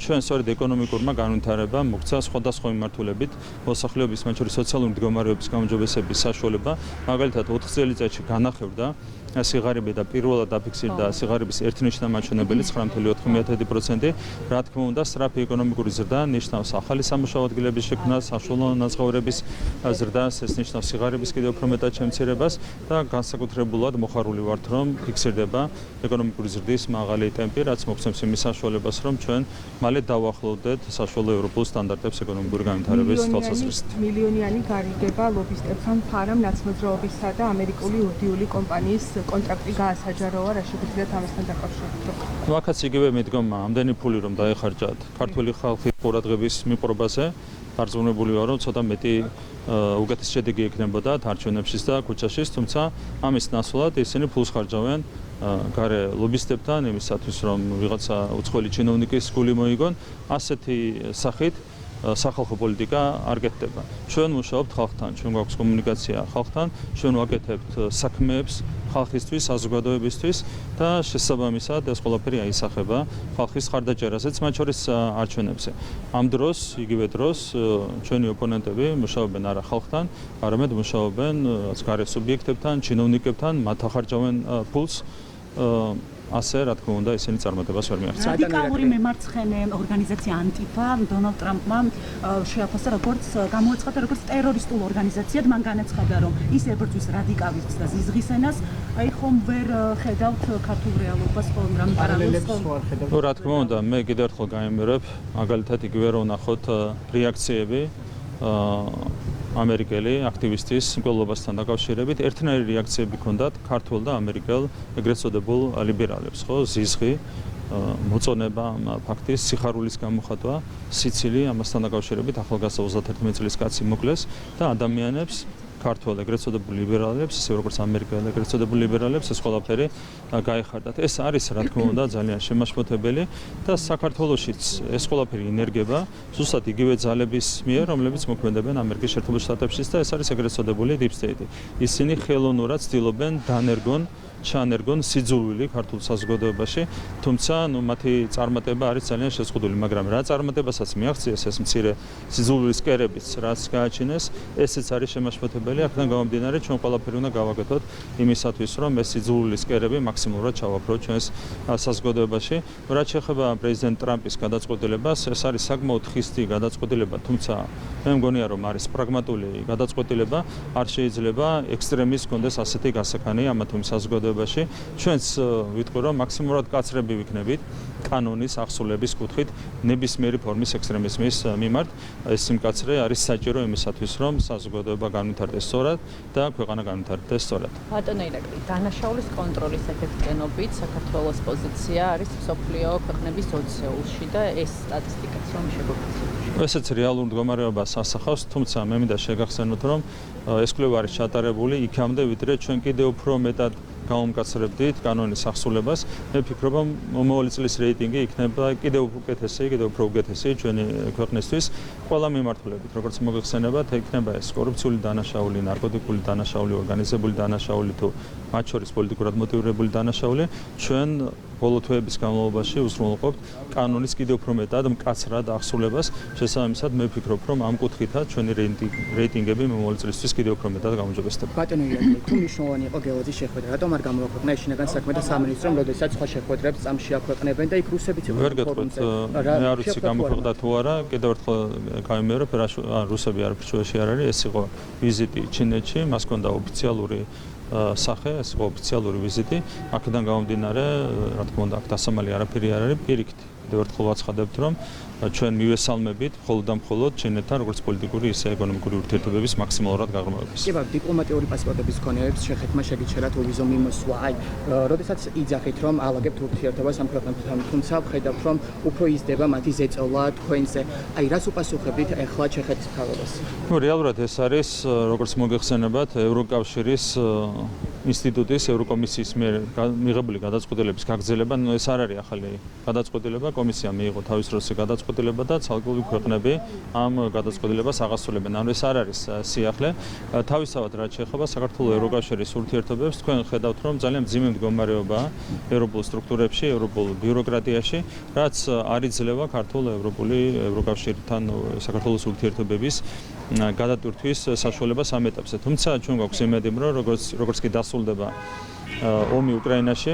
ჩვენ სწორედ ეკონომიკურმა განვითარებამ მოგცა სხვადასხვა მიმართულებით მოსახლეობის, მათ შორის სოციალური მდგომარეობის გაუმჯობესების საშუალება, მაგალითად 4 წელიწადში განახევდა სიღარიბე და პირველად დაფიქსირდა სიღარიბის ერთნიშნა მაჩვენებელი 9.4%. რა თქმა უნდა, სწრაფი ეკონომიკური ზრდა ნიშნავს ახალი სამუშაო ადგილების შექმნას, საშუალო ნაზღაურების ზრდას, ეს ნიშნავს სიღარიბის კიდევ უფრო მეტად შემცირებას და განსაკუთრებულად მოხარული ვართ, რომ ფიქსირდება ეკონომიკური ზრდის მაღალი ტემპი, რაც მოგცემს იმის საშუალებას, რომ ჩვენ მალე დავახლოვდეთ საშუალო ევროპულ სტანდარტებს ეკონომიკური განვითარების თვალსაზრისით. მილიონიანი გარიგება ლობისტებთან ფარამ ნაცნობრაობისა და ამერიკული ურდიული კომპანიის კონტრაქტი გაასაჯაროა, რა შეგვიძლიათ ამასთან დაკავშირებით? ვაკაც იგივე მიდგომა, ამდენი ფული რომ დაეხარჯათ ქართული ხალხის ყურადღების მიპყრობაზე, არწმუნებული ვარ, რომ ცოტა მეტი უკეთესი შედეგი ექნებოდა არჩევნებშიც და ქუჩაშიც, თუმცა ამის ნაცვლად ისინი ფულს ხარჯავენ გარე ლობისტებთან იმისათვის, რომ ვიღაცა უცხოელი ჩინოვნიკის გული მოიგონ, ასეთი სახით სახალხო პოლიტიკა არ გეთდება. ჩვენ მუშაობთ ხალხთან, ჩვენ გვაქვს კომუნიკაცია ხალხთან, ჩვენ ვაკეთებთ საქმეებს ხალხისთვის, საზოგადოებისთვის და შესაბამისად ეს ყველაფერი აისახება ხალხის ხარდაჭერაზეც, მათ შორის არჩევნებზე. ამ დროს, იგივე დროს, ჩვენი ოპონენტები მუშაობენ არა ხალხთან, არამედ მუშაობენ გარე სუბიექტებთან, ჩინოვნიკებთან, მათ ახარჯავენ ფულს. ასე რა თქმა უნდა ისინი წარმატებას ვერ მიაღწევენ. რადიკალური მემარცხენე ორგანიზაცია ანტიფა დონალდ ტრამპმა შეაფასა როგორც გამოაცხადა როგორც ტერორისტულ ორგანიზაციად, მან განაცხადა რომ ის ებრძვის რადიკალიზმს და ზიზღის ენას, აი ხომ ვერ ხედავთ ქართულ რეალობას ხომ რამ პარალელს ხომ? რა თქმა უნდა, მე კიდევ ერთხელ გაიმეორებ, მაგალითად იგივე რომ ნახოთ რეაქციები ამერიკელი აქტივისტის მკვლელობასთან დაკავშირებით ერთნაირი რეაქციები ჰქონდათ ქართულ და ამერიკელ ეგრეთ წოდებულ ლიბერალებს, ხო, ზიზღი, მოწონება ფაქტის სიხარულის გამოხატვა, სიცილი ამასთან დაკავშირებით ახალგაზრდა 31 წლის კაცი მოკლეს და ადამიანებს ქართულ ეგრეთ წოდებულ ლიბერალებს, ისე როგორც ამერიკელ ეგრეთ წოდებულ ლიბერალებს ეს ყველაფერი გაეხარდათ. ეს არის რა თქმა უნდა ძალიან შემაშფოთებელი და საქართველოშიც ეს ყველაფერი ინერგება ზუსტად იგივე ძალების მიერ, რომლებიც მოქმედებენ ამერიკის შეერთებულ შტატებშიც და ეს არის ეგრეთ წოდებული deep state. ისინი ხელოვნურად ცდილობენ დანერგონ ჩანერგონ სიძულვილი ქართულ საზოგადოებაში, თუმცა მათი წარმატება არის ძალიან შეზღუდული, მაგრამ რა წარმატებასაც მიაღწიეს ეს მცირე სიძულვილის კერებიც, რაც გააჩინეს, ესეც არის შემაშფოთებელი. აქედან გამომდინარე, ჩვენ ყველაფერი უნდა გავაკეთოთ იმისათვის, რომ ეს სიძულვილის კერები მაქსიმალურად ჩავაფროთ ჩვენს საზოგადოებაში. რაც შეეხება პრეზიდენტ ტრამპის გადაწყვეტილებას, ეს არის საკმაოდ ხისტი გადაწყვეტილება, თუმცა მე მგონია, რომ არის პრაგმატული გადაწყვეტილება, არ შეიძლება ექსტრემის კონდეს ასეთი გასახანი ამა თუ იმ საზოგადოებაში. ჩვენც ვიტყვი რომ მაქსიმალურად კაცრები ვიქნებით კანონის აღსრულების კუთხით ნებისმიერი ფორმის ექსტრემიზმის მიმართ. ეს სიმკაცრე არის საჭირო იმისათვის, რომ საზოგადოება განვითარდეს სწორად და ქვეყანა განვითარდეს სწორად. ბატონო ირაკლი, დანაშაულის კონტროლის ეფექტიანობით საქართველოს პოზიცია არის მსოფლიო ქვეყნების 20-ში და ეს სტატისტიკაც რომ შეგვიძლია. ესეც რეალურ მდგომარეობას ასახავს, თუმცა მე მინდა შეგახსენოთ, რომ ეს კვლევა არის ჩატარებული იქამდე, ვიდრე ჩვენ კიდევ უფრო მეტად გავუმკაცრებდით კანონის აღსრულებას. მე ვფიქრობ, რომ მომავალი წლის რეიტინგი იქნება კიდევ უფრო უკეთესი ჩვენი ქვეყნისთვის ყველა მიმართულებით, როგორც მოგეხსენებათ, იქნება ეს კორუფციული დანაშაული, ნარკოტიკული დანაშაული, ორგანიზებული დანაშაული თუ მათ შორის პოლიტიკურად მოტივირებული დანაშაული, ჩვენ ბოლო თვეების განმავლობაში უზრუნველყოფთ კანონის კიდევ უფრო მეტად მკაცრად აღსრულებას. შესაბამისად, მე ვფიქრობ, რომ ამ კუთხითაც ჩვენი რეიტინგები მომავალ წლისთვის კიდევ უფრო მეტად გამოჯობესდება. ბატონო ირაკლი, თუ მნიშვნელოვანი იყო გელაძის შეხვედრა, რატომ არ გამოაქვეყნა შინაგან საქმეთა სამინისტრომ, როდესაც სხვა შეხვედრებს წამში აქვეყნებენ და იქ რუსებიც იყვნენ? ვერ გეტყვით, მე არ ვიცი გამოქვეყნდა თუ არა, კიდევ ერთხელ გავიმეორებ, რუსები არაფერ შუაში არ არის, ეს იყო ვიზიტი ჩინეთში, მას ჰქონდა ოფიციალური სახე, ეს იყო ოფიციალური ვიზიტი. აქედან გამომდინარე, რა თქმა უნდა, აქ დასამალი არაფერი არ არის, პირიქით. კიდევ ერთხელ ვაცხადებთ, რომ ჩვენ მივესალმებით მხოლოდ და მხოლოდ ჩინეთთან როგორც პოლიტიკური, ისე ეკონომიკური ურთიერთობების მაქსიმალურად გაღრმავებას. კი, ბატონო, დიპლომატიური პასპორტების მქონეებს შეხეთმა შეგიჩერათ ვიზო მიმოსვლა. აი, როდესაც იძახით, რომ ალაგებთ ურთიერთობას ამ ქვეყნებთან, თუმცა ვხედავთ, რომ უფრო იზრდება მათი ზეწოლა თქვენზე. აი, რას უპასუხებთ ახლა ჩეხეთის მთავრობას? ნუ რეალურად ეს არის, როგორც მოგეხსენებათ, ევროკავშირის ინსტიტუტის, ევროკომისიის მიერ მიღებული გადაწყვეტილების გაგრძელება, ნუ ეს არ არის ახალი გადაწყვეტილება, კომისიამ მიიღო თავის დროს გადაწყვეტილება და ცალკეული ქვეყნები ამ გადაწყვეტილებას აღასრულებენ. ანუ ეს არ არის სიახლე. თავისთავად რაც შეეხება საქართველოს ევროკავშირის ურთიერთობებს, თქვენ ხედავთ, რომ ძალიან მძიმე მდგომარეობაა ევროპულ სტრუქტურებში, ევროპულ ბიუროკრატიაში, რაც არ იძლევა ქართულ ევროკავშირთან საქართველოს ურთიერთობების გადატვირთვის საშუალებას ამ ეტაპზე. თუმცა ჩვენ გვაქვს იმედი, რომ როგორც კი დასრულდება ომი უკრაინაში,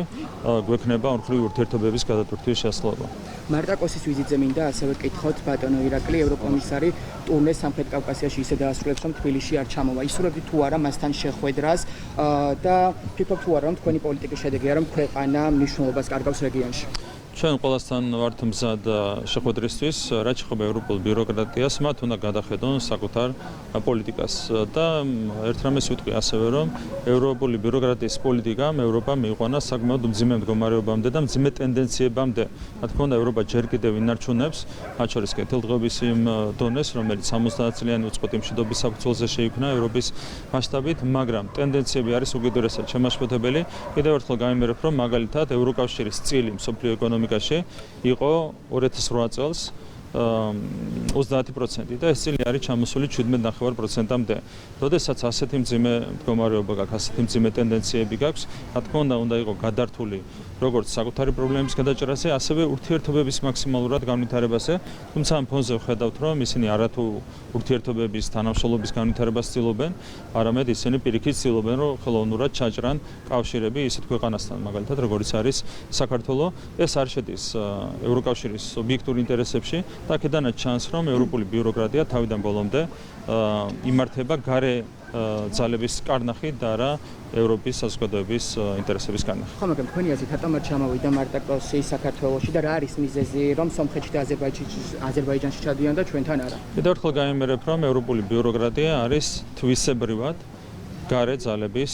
გვექნება ორმხრივი ურთიერთობების გადატვირთვის შესაძლებლობა. მარტაკოსის ვიზიტზე მინდა ასევე ვკითხოთ, ბატონო ირაკლი, ევროკომისარი ტურნეს სამხრეთ კავკასიაში ისე დაასრულებს, რომ თბილისში არ ჩამოვა. ისურვებთ თუ არა მასთან შეხვედრას და ფიქრობთ თუ არა, რომ თქვენი პოლიტიკის შედეგია, რომ ქვეყანა მნიშვნელობას კარგავს რეგიონში? ჩვენ ყველასთან ვართ მზად შეხვედრისთვის, რაც შეეხება ევროპულ ბიუროკრატიას, მათ უნდა გადახედონ საკუთარ პოლიტიკას და ერთ რამეს ვიტყვი ასევე, რომ ევროპული ბიუროკრატიის პოლიტიკამ ევროპა მიიყვანა საკმაოდ მძიმე მდგომარეობამდე და მძიმე ტენდენციებამდე. რა თქმა უნდა, ევროპა ჯერ კიდევ ინარჩუნებს, მათ შორის კეთილდღეობის იმ დონეს, რომელიც 70 წლიანი უწყვეტი მშვიდობის საფუძველზე შეიქმნა ევროპის მასშტაბით, მაგრამ ტენდენციები არის უკიდურესად შემაშფოთებელი. კიდევ ერთხელ გამიმერებ, რომ მაგალითად ევროკავშირის წილი მსოფლიო ეკონომიკაში იყო 2008 წელს 30% და ეს წილი არის ჩამოსული 17.9%-მდე. როდესაც ასეთი მძიმე მდგომარეობა გაქვს, ასეთი მძიმე ტენდენციები გაქვს, რა თქმა უნდა იყო გადართული როგორც საკუთარი პრობლემების გადაჭრაზე, ასევე ურთიერთობების მაქსიმალურად განვითარებაზე. თუმცა ამ ფონზე ვხედავთ, რომ ისინი არათუ ურთიერთობების თანამშრომლობის განვითარებას ცდილობენ, არამედ ისინი პირიქით ცდილობენ, რომ ხელოვნურად ჩაჭრან კავშირები ისეთ ქვეყანასთან, მაგალითად, როგორც არის საქართველო. ეს არ შედის ევროკავშირის ობიექტურ ინტერესებში და აქედანაც ჩანს, რომ ევროპული ბიუროკრატია თავიდან ბოლომდე იმართება გარე ძალების კარნახით და არა ევროპის საზოგადოების ინტერესების კარნახით. ხო, მაგრამ თქვენი აზრით, რატომ არ ჩამოვიდა მარტაკოსი საქართველოში და რა არის მიზეზი, რომ სომხეთში და აზერბაიჯანში ჩადიან და ჩვენთან არა? კიდევ ერთხელ გამიმერებ, რომ ევროპული ბიუროკრატია არის თვისებრივად გარე ძალების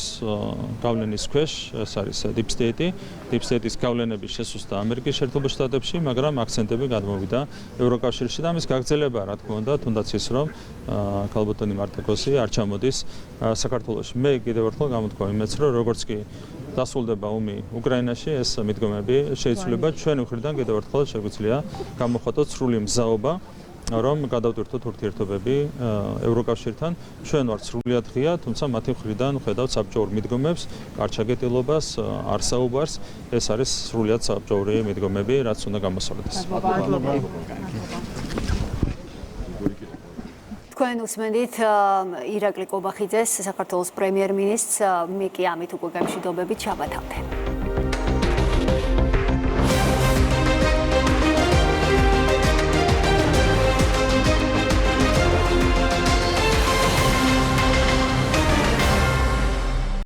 გავლენის ქვეშ, ეს არის deep state-ი. deep state-ის გავლენების შესუსტა ამერიკის შეერთებულ შტატებში, მაგრამ აქცენტები გადმოვიდა ევროკავშირში და ამის გაგრძელება, რა თქმა უნდა, თუნდაც ის, რომ ქალბატონი მარტაკოსი არ ჩამოდის საქართველოში. მე კიდევ ერთხელ გამოთქვა იმედს, რომ როგორც კი დასრულდება ომი უკრაინაში, ეს მიდგომები შეიცვლება. ჩვენი მხრიდან კიდევ ერთხელ შეგვიძლია გამოხატოთ სრული მზაობა, რომ გადავტვირთოთ ურთიერთობები ევროკავშირთან. ჩვენ ვართ სრულიად ღია, თუმცა მათი მხრიდან ხედავთ საბჭოურ მიდგომებს, არჩაგეტილობას, არსაუბარს. ეს არის სრულიად საბჭოური მიდგომები, რაც უნდა გამოსწორდეს. თქვენ უსმენთ ირაკლი კობახიძეს, საქართველოს პრემიერ-მინისტრს, მე კი ამით უკვე გამშვიდობებით შაბათამდე.